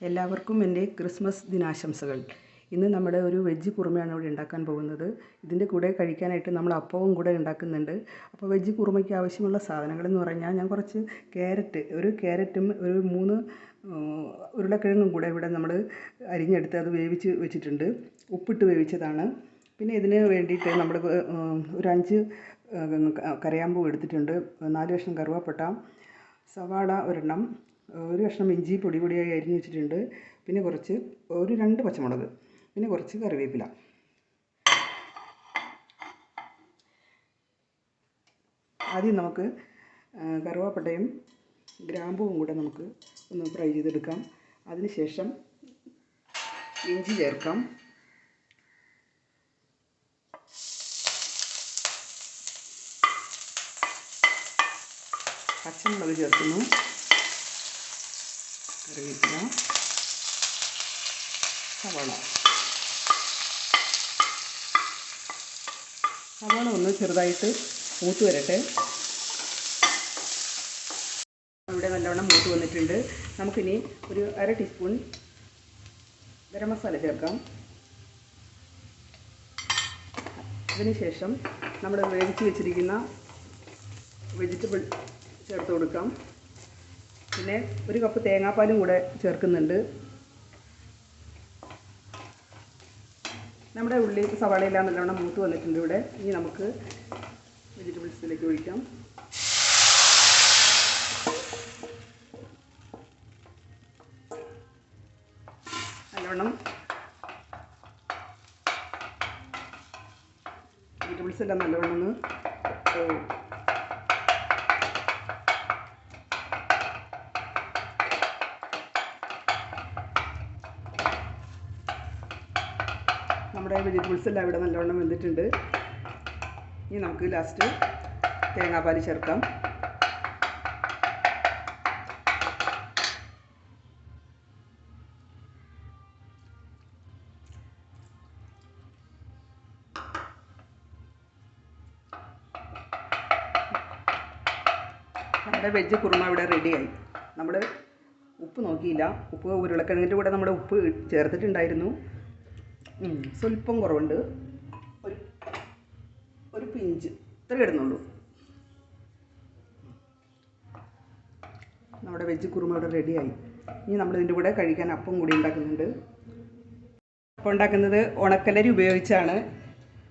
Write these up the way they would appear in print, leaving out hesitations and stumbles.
എല്ലാവർക്കും എൻ്റെ ക്രിസ്മസ് ദിനാശംസകൾ. ഇന്ന് നമ്മുടെ ഒരു വെജ് കുറുമയാണ് ഇവിടെ ഉണ്ടാക്കാൻ പോകുന്നത്. ഇതിൻ്റെ കൂടെ കഴിക്കാനായിട്ട് നമ്മൾ അപ്പവും കൂടെ ഉണ്ടാക്കുന്നുണ്ട്. അപ്പോൾ വെജ് കുറുമയ്ക്ക് ആവശ്യമുള്ള സാധനങ്ങളെന്ന് പറഞ്ഞാൽ ഞാൻ കുറച്ച് ഒരു ക്യാരറ്റും ഒരു 3 ഉരുളക്കിഴങ്ങും കൂടെ ഇവിടെ നമ്മൾ അരിഞ്ഞെടുത്ത് അത് വേവിച്ച് വെച്ചിട്ടുണ്ട്. ഉപ്പിട്ട് വേവിച്ചതാണ്. പിന്നെ ഇതിന് വേണ്ടിയിട്ട് നമ്മൾ ഒരു 5 കരയാമ്പൂ എടുത്തിട്ടുണ്ട്, 4 കഷ്ണം കറുവാപ്പട്ട, സവാള ഒരെണ്ണം, ഒരു കഷ്ണം ഇഞ്ചി പൊടിയായി അരിഞ്ഞ് വെച്ചിട്ടുണ്ട്. പിന്നെ ഒരു 2 പച്ചമുളക്, പിന്നെ കുറച്ച് കറിവേപ്പില. ആദ്യം നമുക്ക് കറുവാപ്പട്ടയും ഗ്രാമ്പൂവും കൂടെ നമുക്ക് ഒന്ന് ഫ്രൈ ചെയ്തെടുക്കാം. അതിനുശേഷം ഇഞ്ചി ചേർക്കാം. പച്ചമുളക് ചേർക്കുന്നു, കറിവേപ്പില, സവാള ഒന്ന് ചെറുതായിട്ട് മൂത്ത് വരട്ടെ. ഇവിടെ നല്ലവണ്ണം മൂത്ത് വന്നിട്ടുണ്ട്. നമുക്കിനി ഒരു 1/2 ടീസ്പൂൺ ഗരം മസാല ചേർക്കാം. അതിനുശേഷം നമ്മൾ വേവിച്ച് വെച്ചിരിക്കുന്ന വെജിറ്റബിൾ ചേർത്ത് കൊടുക്കാം. പിന്നെ 1 കപ്പ് തേങ്ങാപ്പാലും കൂടെ ചേർക്കുന്നുണ്ട്. നമ്മുടെ ഉള്ളി സവാളയെല്ലാം നല്ലവണ്ണം മൂത്ത് വന്നിട്ടുണ്ട് ഇവിടെ. ഇനി നമുക്ക് വെജിറ്റബിൾസിലേക്ക് ഒഴിക്കാം. നല്ലവണ്ണം വെജിറ്റബിൾസ് എല്ലാം നല്ലവണ്ണം ഒന്ന് നമ്മുടെ വെജിറ്റബിൾസ് എല്ലാം ഇവിടെ നല്ലവണ്ണം വെന്തിട്ടുണ്ട്. ഇനി നമുക്ക് ലാസ്റ്റ് തേങ്ങാപ്പാൽ ചേർക്കാം. നമ്മുടെ വെജ് കുറുമ ഇവിടെ റെഡിയായി. നമ്മൾ ഉപ്പ് നോക്കിയില്ല. ഉരുളക്കിഴങ്ങിൻ്റെ കൂടെ നമ്മുടെ ഉപ്പ് ചേർത്തിട്ടുണ്ടായിരുന്നു. സ്വല്പം കുറവുണ്ട്, ഒരു പിഞ്ച് ഇത്ര ഇടുന്നുള്ളൂ. നമ്മുടെ വെജ് കുറുമ ഇവിടെ റെഡിയായി. ഇനി നമ്മളിതിൻ്റെ കൂടെ കഴിക്കാൻ അപ്പം കൂടി ഉണ്ടാക്കുന്നുണ്ട്. അപ്പം ഉണ്ടാക്കുന്നത് ഉണക്കലരി ഉപയോഗിച്ചാണ്,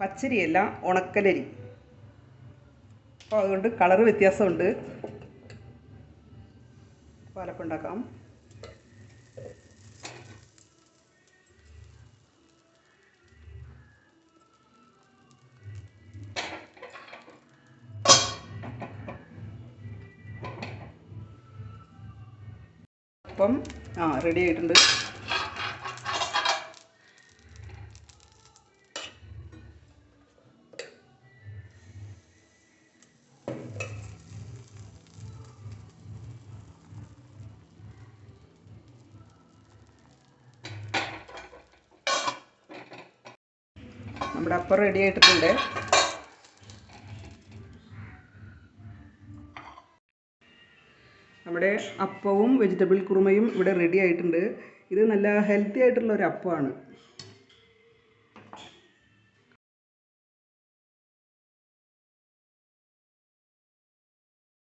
പച്ചരിയല്ല, ഉണക്കലരി. അപ്പോൾ അതുകൊണ്ട് കളറ് വ്യത്യാസമുണ്ട്. പാലപ്പം ഉണ്ടാക്കാം. അപ്പം റെഡി ആയിട്ടുണ്ട്. നമ്മുടെ അപ്പം റെഡി ആയിട്ടുണ്ട്. നമ്മുടെ അപ്പവും വെജിറ്റബിൾ കുറുമയും ഇവിടെ റെഡി ആയിട്ടുണ്ട്. ഇത് നല്ല ഹെൽത്തി ആയിട്ടുള്ള ഒരു അപ്പമാണ്.